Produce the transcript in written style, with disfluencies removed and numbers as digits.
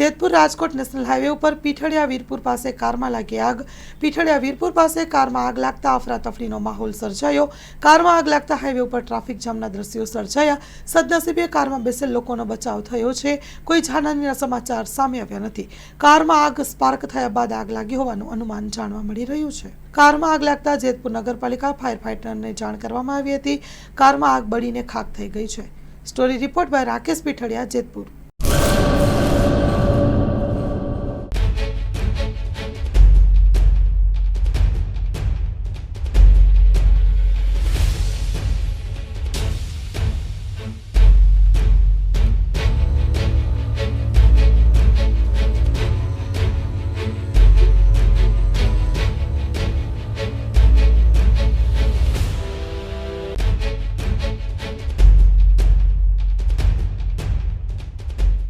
Jetpur Rajkot national highway ઉપર પીઠડિયા વીરપુર પાસે કારમાં લાગી આગ। પીઠડિયા વીરપુર પાસે કારમાં આગ લાગતા અફરાતફરીનો માહોલ સર્જાયો। કારમાં આગ લાગતા હાઈવે ઉપર ટ્રાફિક જામના દ્રશ્યો સર્જાયા। સદનસીબે કારમાં બેસેલ લોકોનો બચાવ થયો છે। કોઈ જાનહાનિના સમાચાર સામે આવ્યા નથી। કારમાં આગ સ્પાર્ક થયા બાદ આગ લાગી હોવાનું અનુમાન જાણવા મળી રહ્યું છે। કારમાં આગ લાગતા જેતપુર નગરપાલિકા ફાયર ફાઈટરને જાણ કરવામાં આવી હતી। કારમાં આગ બળીને ખાખ થઈ ગઈ છે। Story report by Rakesh Pithadiya, Jetpur.